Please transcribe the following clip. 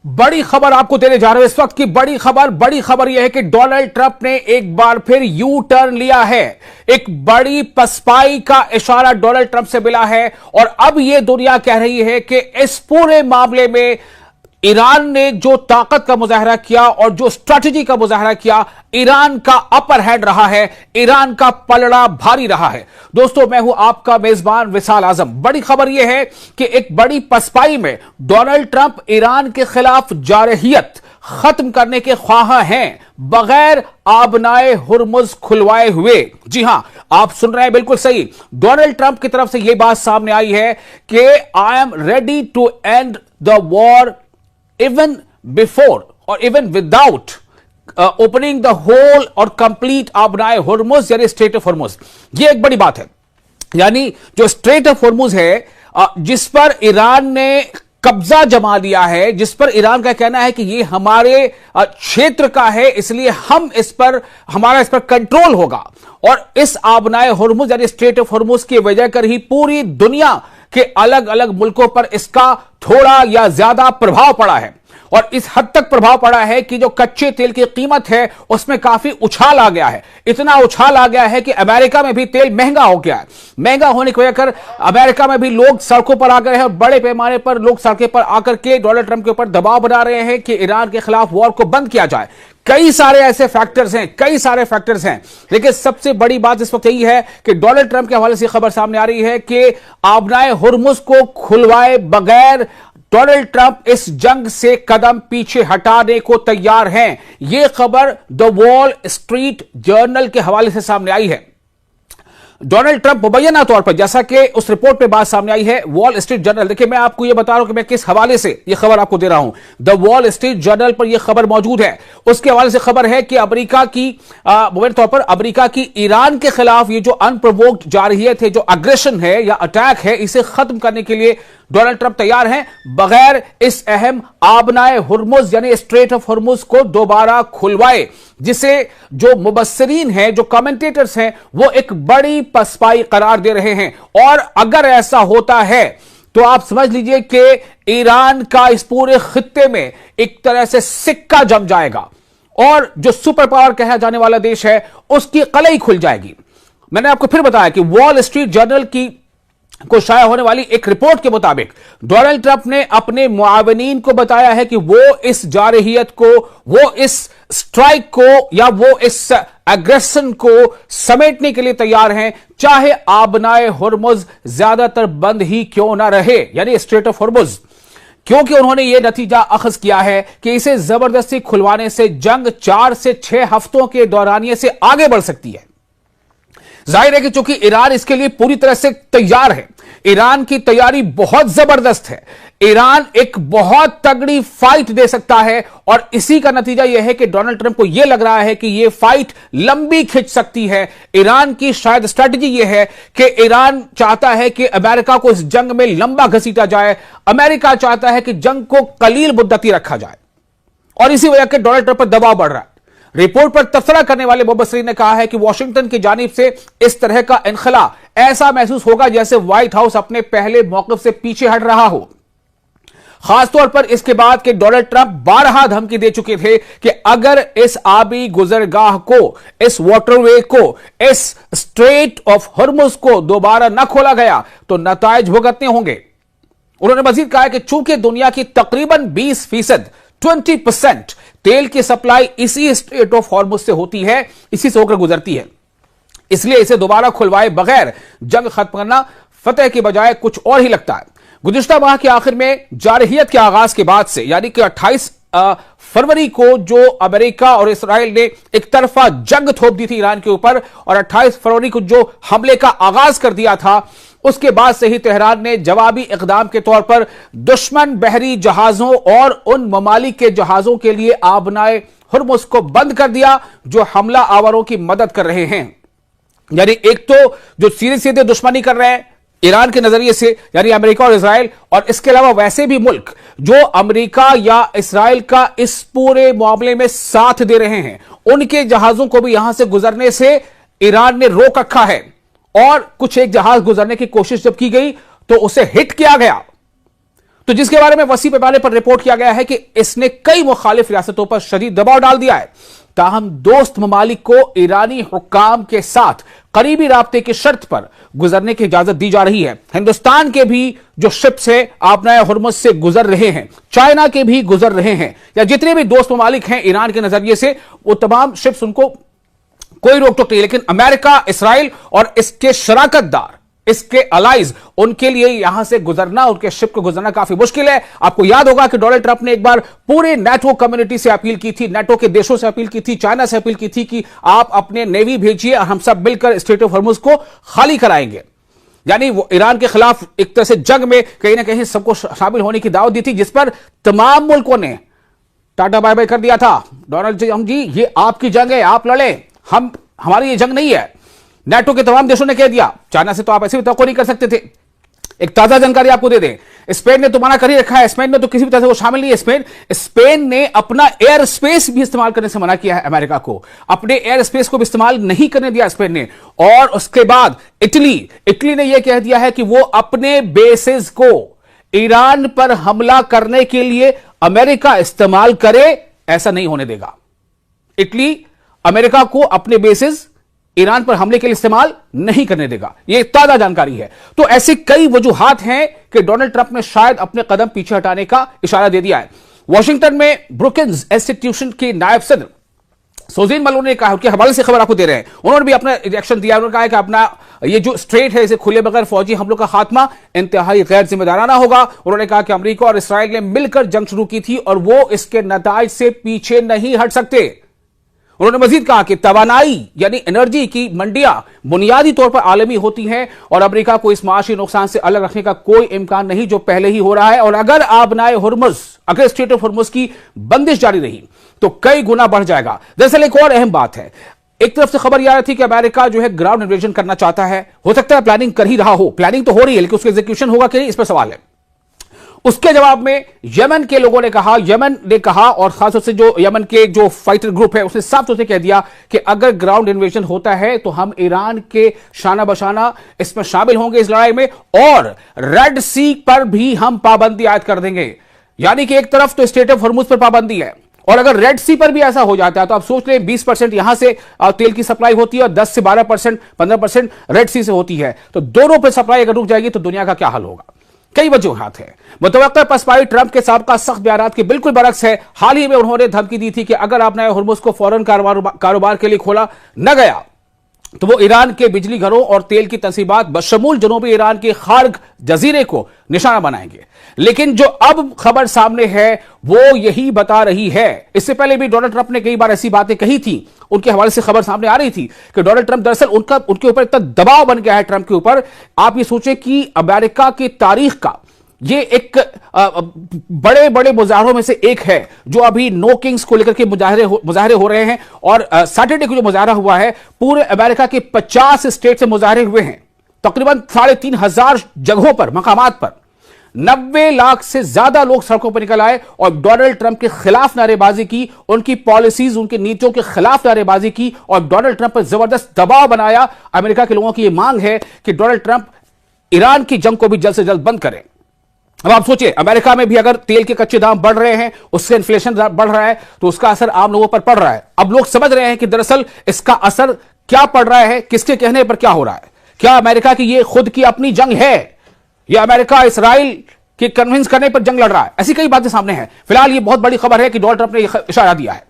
बड़ी खबर आपको देने जा रहे हैं इस वक्त की बड़ी खबर यह है कि डोनाल्ड ट्रंप ने एक बार फिर यू टर्न लिया है। एक बड़ी पसपाई का इशारा डोनाल्ड ट्रंप से मिला है और अब यह दुनिया कह रही है कि इस पूरे मामले में ईरान ने जो ताकत का मुजाहरा किया और जो स्ट्रैटेजी का मुजाहरा किया, ईरान का अपर हैंड रहा है, ईरान का पलड़ा भारी रहा है। दोस्तों, मैं हूं आपका मेजबान विशाल आजम। बड़ी खबर यह है कि एक बड़ी पसपाई में डोनाल्ड ट्रंप ईरान के खिलाफ जारहियत खत्म करने के ख्वाह हैं, बगैर आबनाए हुर्मुज खुलवाए हुए। जी हां, आप सुन रहे हैं बिल्कुल सही। डोनाल्ड ट्रंप की तरफ से यह बात सामने आई है कि I am ready to end the war even before or even without opening the whole or complete आबनाए हुर्मुज यानी स्ट्रेट ऑफ हुर्मुज। यह एक बड़ी बात है। यानी जो स्ट्रेट ऑफ हुर्मुज है, जिस पर ईरान ने कब्जा जमा लिया है, जिस पर ईरान का कहना है कि यह हमारे क्षेत्र का है, इसलिए हमारा इस पर कंट्रोल होगा। और इस आबनाए हुर्मुज यानी स्ट्रेट ऑफ हुर्मुज की वजह कर ही पूरी दुनिया के अलग अलग मुल्कों पर इसका थोड़ा या ज्यादा प्रभाव पड़ा है। और इस हद तक प्रभाव पड़ा है कि जो कच्चे तेल की कीमत है उसमें काफी उछाल आ गया है। इतना उछाल आ गया है कि अमेरिका में भी तेल महंगा हो गया है। महंगा होने की वजह कर अमेरिका में भी लोग सड़कों पर आ गए हैं और बड़े पैमाने पर लोग सड़कों पर आकर के डोनाल्ड ट्रंप के ऊपर दबाव बना रहे हैं कि ईरान के खिलाफ वॉर को बंद किया जाए। कई सारे ऐसे फैक्टर्स हैं, लेकिन सबसे बड़ी बात इस वक्त यही है कि डोनाल्ड ट्रंप के हवाले से खबर सामने आ रही है कि आबनाए हुर्मुज को खुलवाए बगैर डोनाल्ड ट्रंप इस जंग से कदम पीछे हटाने को तैयार हैं। यह खबर द वॉल स्ट्रीट जर्नल के हवाले से सामने आई है। डोनाल्ड ट्रंप मुबैना तौर पर, जैसा कि उस रिपोर्ट में बात सामने आई है, वॉल स्ट्रीट जर्नल, देखिए मैं आपको यह बता रहा हूं कि मैं किस हवाले से यह खबर आपको दे रहा हूं। द वॉल स्ट्रीट जर्नल पर यह खबर मौजूद है। उसके हवाले से खबर है कि अमेरिका की मुबैना तौर पर अमेरिका की ईरान के खिलाफ ये जो अनप्रोवोक्ड जारहियत है, जो अग्रेशन है या अटैक है, इसे खत्म करने के लिए डोनाल्ड ट्रंप तैयार हैं, बगैर इस अहम आबनाए हुर्मुज यानी स्ट्रेट ऑफ हुर्मुज को दोबारा खुलवाए, जिसे जो मुबस्सिरीन हैं, जो कमेंटेटर्स हैं, वो एक बड़ी पसपाई करार दे रहे हैं। और अगर ऐसा होता है तो आप समझ लीजिए कि ईरान का इस पूरे खित्ते में एक तरह से सिक्का जम जाएगा और जो सुपर पावर कहा जाने वाला देश है उसकी कलई खुल जाएगी। मैंने आपको फिर बताया कि वॉल स्ट्रीट जर्नल को शाया होने वाली एक रिपोर्ट के मुताबिक डोनाल्ड ट्रंप ने अपने मुआवनीन को बताया है कि वो इस जारहियत को, वो इस स्ट्राइक को या वो इस एग्रेशन को समेटने के लिए तैयार हैं, चाहे आबनाए हुर्मुज ज्यादातर बंद ही क्यों ना रहे, यानी स्ट्रेट ऑफ हुर्मुज। क्योंकि उन्होंने यह नतीजा अखज किया है कि इसे जबरदस्ती खुलवाने से जंग 4 से 6 हफ्तों के दौरानिये से आगे बढ़ सकती है। जाहिर है कि चूंकि ईरान इसके लिए पूरी तरह से तैयार है, ईरान की तैयारी बहुत जबरदस्त है, ईरान एक बहुत तगड़ी फाइट दे सकता है। और इसी का नतीजा यह है कि डोनाल्ड ट्रंप को यह लग रहा है कि यह फाइट लंबी खिंच सकती है। ईरान की शायद स्ट्रेटजी यह है कि ईरान चाहता है कि अमेरिका को इस जंग में लंबा घसीटा जाए, अमेरिका चाहता है कि जंग को कलील मुद्दती रखा जाए, और इसी वजह से डोनाल्ड ट्रंप पर दबाव बढ़ रहा है। रिपोर्ट पर तबसरा करने वाले मुबस्सिरीन ने कहा है कि वॉशिंगटन की जानिब से इस तरह का इनखला ऐसा महसूस होगा जैसे व्हाइट हाउस अपने पहले मौक़िफ़ से पीछे हट रहा हो, खासतौर पर इसके बाद कि डोनाल्ड ट्रंप 12 धमकी दे चुके थे कि अगर इस आबी गुजरगाह को, इस वाटरवे को, इस स्ट्रेट ऑफ हुर्मुज को दोबारा न खोला गया तो नताइज भुगतने होंगे। उन्होंने मजीद कहा कि चूंकि दुनिया की तकरीबन 20% 20% तेल की सप्लाई इसी स्ट्रेट ऑफ हॉर्मुज से होती है, इसी से होकर गुजरती है, इसलिए इसे दोबारा खुलवाए बगैर जंग खत्म करना फतेह के बजाय कुछ और ही लगता है। गुज़िश्ता माह के आखिर में जारहियत के आगाज के बाद से, यानी कि 28 फरवरी को जो अमेरिका और इस्राइल ने एक तरफा जंग थोप दी थी ईरान के ऊपर, और 28 फरवरी को जो हमले का आगाज कर दिया था, उसके बाद से ही तेहरान ने जवाबी इकदाम के तौर पर दुश्मन बहरी जहाजों और उन ममालिक के जहाजों के लिए आबनाए हुर्मुज को बंद कर दिया जो हमला आवरों की मदद कर रहे हैं। यानी एक तो जो सीधे सीधे दुश्मनी कर रहे हैं ईरान के नजरिए से, यानी अमेरिका और इस्राइल, और इसके अलावा वैसे भी मुल्क जो अमेरिका या इस्राइल का इस पूरे मामले में साथ दे रहे हैं, उनके जहाजों को भी यहां से गुजरने से ईरान ने रोक रखा है। और कुछ एक जहाज गुजरने की कोशिश जब की गई तो उसे हिट किया गया, तो जिसके बारे में वसी पैमाने पर रिपोर्ट किया गया है कि इसने कई मुखालिफ रियासतों पर शदीद दबाव डाल दिया है। ताहम दोस्त ममालिक को ईरानी हुक्काम के साथ करीबी राब्ते की शर्त पर गुजरने की इजाजत दी जा रही है। हिंदुस्तान के भी जो शिप्स है आबनाए हुर्मुज से गुजर रहे हैं, चाइना के भी गुजर रहे हैं, या जितने भी दोस्त ममालिक हैं ईरान के नजरिए से, वो तमाम शिप्स उनको कोई रोक टोक नहीं। लेकिन अमेरिका, इसराइल और इसके शराकतदार, इसके अलाइज, उनके लिए यहां से गुजरना, उनके शिप को गुजरना काफी मुश्किल है। आपको याद होगा कि डोनाल्ड ट्रंप ने एक बार पूरे नेटो कम्युनिटी से अपील की थी, नेटो के देशों से अपील की थी, चाइना से अपील की थी कि आप अपने नेवी भेजिए और हम सब मिलकर स्ट्रेट ऑफ हॉर्मुज को खाली कराएंगे। यानी वो ईरान के खिलाफ एक तरह से जंग में कहीं ना कहीं सबको शामिल होने की दावत दी थी, जिस पर तमाम मुल्कों ने टाटा बाय बाय कर दिया था। डोनाल्ड जी, ये आपकी जंग है, आप लड़े, हमारी ये जंग नहीं है। नेटो के तमाम देशों ने कह दिया, चाइना से तो आप ऐसे भी तवक्को नहीं कर सकते थे। एक ताजा जानकारी आपको दे दें, स्पेन ने तो मना कर ही रखा है, स्पेन ने तो किसी भी तरह से वो शामिल नहीं है। स्पेन ने अपना एयर स्पेस भी इस्तेमाल करने से मना किया है अमेरिका को, अपने एयर स्पेस को भी इस्तेमाल नहीं करने दिया स्पेन ने। और उसके बाद इटली ने यह कह दिया है कि वो अपने बेसिस को ईरान पर हमला करने के लिए अमेरिका इस्तेमाल करे, ऐसा नहीं होने देगा। इटली अमेरिका को अपने बेसिस ईरान पर हमले के लिए इस्तेमाल नहीं करने देगा, यह ताजा जानकारी है। तो ऐसी कई वजूहात हैं कि डोनाल्ड ट्रंप ने शायद अपने कदम पीछे हटाने का इशारा दे दिया है। वॉशिंगटन में ब्रुकिंस इंस्टीट्यूशन के नायब सदर सोजीन मलोन ने कहा, उनके हवाले से खबर आपको दे रहे हैं, उन्होंने भी अपना रिएक्शन दिया। उन्होंने कहा कि अपना ये जो स्ट्रेट है, इसे खुले बगैर फौजी हमलों का खात्मा इंतहाई गैर जिम्मेदाराना होगा। उन्होंने कहा कि अमेरिका और इसराइल ने मिलकर जंग शुरू की थी और वो इसके नताइज से पीछे नहीं हट सकते। उन्होंने मजीद कहा कि तवानाई यानी एनर्जी की मंडियां बुनियादी तौर पर आलमी होती हैं और अमेरिका को इस माशी नुकसान से अलग रखने का कोई इम्कान नहीं जो पहले ही हो रहा है। और अगर आबनाए हुर्मुज, अगर स्ट्रेट ऑफ हुर्मुज की बंदिश जारी रही तो कई गुना बढ़ जाएगा। दरअसल एक और अहम बात है, एक तरफ से खबर यह आ रही थी कि अमेरिका जो है ग्राउंड इन्वेजन करना चाहता है, हो सकता है प्लानिंग कर ही रहा हो, प्लानिंग तो हो रही है, लेकिन उसका एग्जीक्यूशन होगा कि नहीं, इस पर सवाल है। उसके जवाब में यमन के लोगों ने कहा और खासतौर से जो यमन के जो फाइटर ग्रुप है उसने साफ तौर से कह दिया कि अगर ग्राउंड इन्वेजन होता है तो हम ईरान के शाना बशाना इसमें शामिल होंगे इस लड़ाई में, और रेड सी पर भी हम पाबंदी आयद कर देंगे। यानी कि एक तरफ तो स्ट्रेट ऑफ हॉर्मुज पर पाबंदी है, और अगर रेड सी पर भी ऐसा हो जाता है तो आप सोच लें 20% यहां से तेल की सप्लाई होती है और 10 से 12%, 15% रेड सी से होती है, तो दोनों पर सप्लाई अगर रुक जाएगी तो दुनिया का क्या हाल होगा। कई वजूहात है। मुतवक्किल पसपाई ट्रंप के साबका सख्त बयानात के बिल्कुल बरक्स है। हाल ही में उन्होंने धमकी दी थी कि अगर आपने हुर्मुज को फौरन कारोबार के लिए खोला न गया तो वो ईरान के बिजली घरों और तेल की तंसीबात बशमूल जनूबी ईरान के खार्ग जजीरे को निशाना बनाएंगे। लेकिन जो अब खबर सामने है वो यही बता रही है। इससे पहले भी डोनाल्ड ट्रंप ने कई बार ऐसी बातें कही थी, उनके हवाले से खबर सामने आ रही थी कि डोनाल्ड ट्रंप दरअसल उनके ऊपर इतना दबाव बन गया है ट्रंप के ऊपर। आप ये सोचें कि अमेरिका की तारीख का ये एक बड़े बड़े मुजाहरों में से एक है जो अभी नो किंग्स को लेकर के मुजाहरे हो रहे हैं। और सैटरडे को जो मुजाहरा हुआ है, पूरे अमेरिका के 50 स्टेट से मुजाहरे हुए हैं, तकरीबन 3,500 जगहों पर, मकामात पर 90 लाख से ज्यादा लोग सड़कों पर निकल आए और डोनाल्ड ट्रंप के खिलाफ नारेबाजी की, उनकी पॉलिसीज, उनकी नीतियों के खिलाफ नारेबाजी की और डोनाल्ड ट्रंप पर जबरदस्त दबाव बनाया। अमेरिका के लोगों की यह मांग है कि डोनाल्ड ट्रंप ईरान की जंग को भी जल्द से जल्द बंद करें। अब आप सोचिए, अमेरिका में भी अगर तेल के कच्चे दाम बढ़ रहे हैं, उससे इन्फ्लेशन बढ़ रहा है, तो उसका असर आम लोगों पर पड़ रहा है। अब लोग समझ रहे हैं कि दरअसल इसका असर क्या पड़ रहा है, किसके कहने पर क्या हो रहा है। क्या अमेरिका की ये खुद की अपनी जंग है या अमेरिका इसराइल के कन्विंस करने पर जंग लड़ रहा है? ऐसी कई बातें सामने हैं। फिलहाल ये बहुत बड़ी खबर है कि डोनाल्ड ट्रंप ने इशारा दिया है।